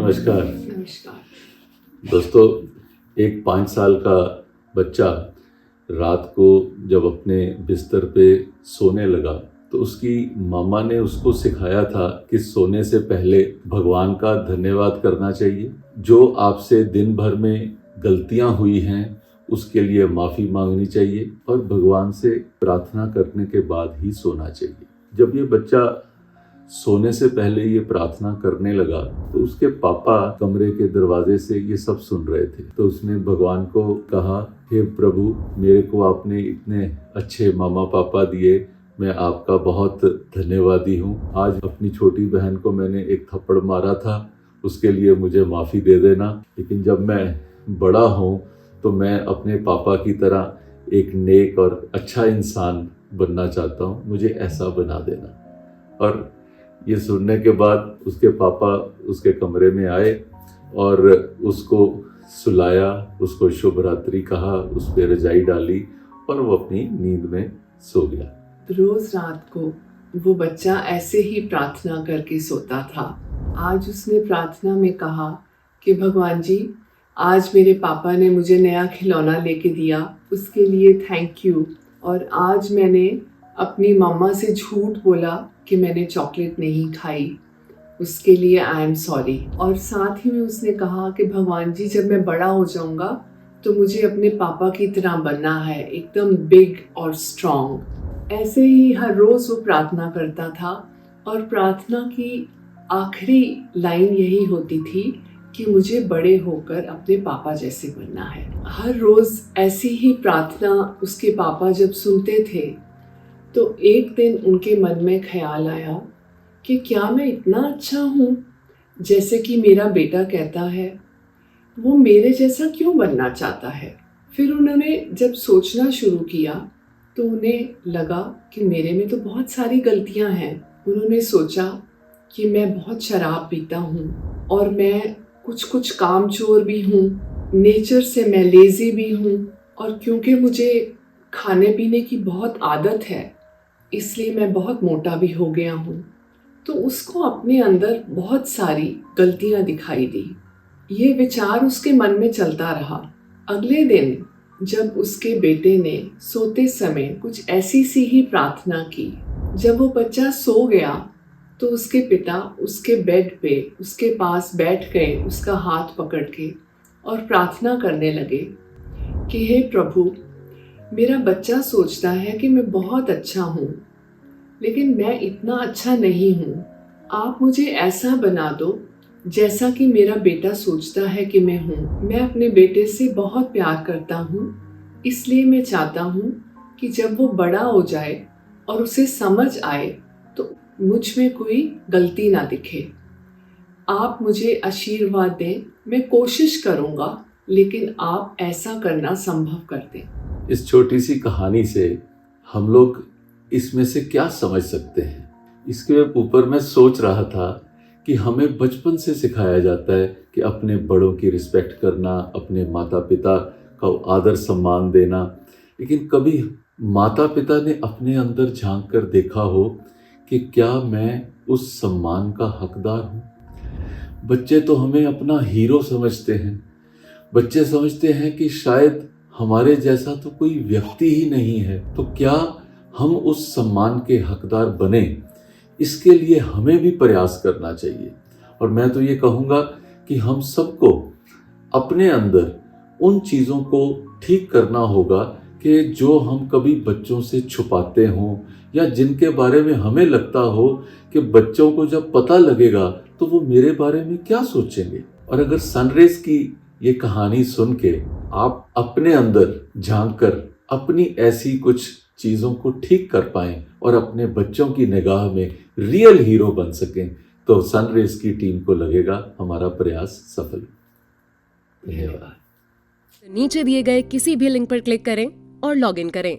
नमस्कार नमस्कार। दोस्तों, एक 5 साल का बच्चा रात को जब अपने बिस्तर पे सोने लगा तो उसकी मामा ने उसको सिखाया था कि सोने से पहले भगवान का धन्यवाद करना चाहिए। जो आपसे दिन भर में गलतियां हुई हैं उसके लिए माफ़ी मांगनी चाहिए और भगवान से प्रार्थना करने के बाद ही सोना चाहिए। जब ये बच्चा सोने से पहले ये प्रार्थना करने लगा तो उसके पापा कमरे के दरवाजे से ये सब सुन रहे थे। तो उसने भगवान को कहा, हे प्रभु, मेरे को आपने इतने अच्छे मामा पापा दिए, मैं आपका बहुत धन्यवादी हूँ। आज अपनी छोटी बहन को मैंने एक थप्पड़ मारा था, उसके लिए मुझे माफ़ी दे देना, लेकिन जब मैं बड़ा हूँ तो मैं अपने पापा की तरह एक नेक और अच्छा इंसान बनना चाहता हूँ, मुझे ऐसा बना देना। और ये सुनने के बाद उसके पापा उसके कमरे में आए और उसको सुलाया, उसको शुभ रात्रि कहा, उस पर रजाई डाली और वो अपनी नींद में सो गया। रोज रात को वो बच्चा ऐसे ही प्रार्थना करके सोता था। आज उसने प्रार्थना में कहा कि भगवान जी, आज मेरे पापा ने मुझे नया खिलौना लेके दिया, उसके लिए थैंक यू। और आज मैंने अपनी मम्मा से झूठ बोला कि मैंने चॉकलेट नहीं खाई, उसके लिए आई एम सॉरी। और साथ ही में उसने कहा कि भगवान जी, जब मैं बड़ा हो जाऊंगा तो मुझे अपने पापा की तरह बनना है, एकदम बिग और स्ट्रॉन्ग। ऐसे ही हर रोज़ वो प्रार्थना करता था और प्रार्थना की आखिरी लाइन यही होती थी कि मुझे बड़े होकर अपने पापा जैसे बनना है। हर रोज़ ऐसी ही प्रार्थना उसके पापा जब सुनते थे तो एक दिन उनके मन में ख्याल आया कि क्या मैं इतना अच्छा हूँ जैसे कि मेरा बेटा कहता है, वो मेरे जैसा क्यों बनना चाहता है। फिर उन्होंने जब सोचना शुरू किया तो उन्हें लगा कि मेरे में तो बहुत सारी गलतियाँ हैं। उन्होंने सोचा कि मैं बहुत शराब पीता हूँ और मैं कुछ कामचोर भी हूँ, नेचर से मैं लेज़ी भी हूँ, और क्योंकि मुझे खाने पीने की बहुत आदत है इसलिए मैं बहुत मोटा भी हो गया हूँ। तो उसको अपने अंदर बहुत सारी गलतियाँ दिखाई दी। ये विचार उसके मन में चलता रहा। अगले दिन जब उसके बेटे ने सोते समय कुछ ऐसी सी ही प्रार्थना की, जब वो बच्चा सो गया तो उसके पिता उसके बेड पे उसके पास बैठ गए, उसका हाथ पकड़ के, और प्रार्थना करने लगे कि हे प्रभु, मेरा बच्चा सोचता है कि मैं बहुत अच्छा हूँ, लेकिन मैं इतना अच्छा नहीं हूँ। आप मुझे ऐसा बना दो जैसा कि मेरा बेटा सोचता है कि मैं हूँ। मैं अपने बेटे से बहुत प्यार करता हूँ, इसलिए मैं चाहता हूँ कि जब वो बड़ा हो जाए और उसे समझ आए तो मुझ में कोई गलती ना दिखे। आप मुझे आशीर्वाद दें, मैं कोशिश करूँगा, लेकिन आप ऐसा करना संभव कर दें। इस छोटी सी कहानी से हम लोग इसमें से क्या समझ सकते हैं? इसके ऊपर मैं सोच रहा था कि हमें बचपन से सिखाया जाता है कि अपने बड़ों की रिस्पेक्ट करना, अपने माता पिता का आदर सम्मान देना, लेकिन कभी माता पिता ने अपने अंदर झांक कर देखा हो कि क्या मैं उस सम्मान का हकदार हूँ? बच्चे तो हमें अपना हीरो समझते हैं। बच्चे समझते हैं कि शायद हमारे जैसा तो कोई व्यक्ति ही नहीं है, तो क्या हम उस सम्मान के हकदार बने, इसके लिए हमें भी प्रयास करना चाहिए। और मैं तो ये कहूँगा कि हम सबको अपने अंदर उन चीज़ों को ठीक करना होगा कि जो हम कभी बच्चों से छुपाते हों या जिनके बारे में हमें लगता हो कि बच्चों को जब पता लगेगा तो वो मेरे बारे में क्या सोचेंगे। और अगर सनरेज की ये कहानी सुन के आप अपने अंदर झांक कर अपनी ऐसी कुछ चीज़ों को ठीक कर पाएं और अपने बच्चों की निगाह में रियल हीरो बन सकें, तो सनरेज की टीम को लगेगा हमारा प्रयास सफल। धन्यवाद। नीचे दिए गए किसी भी लिंक पर क्लिक करें और लॉग इन करें।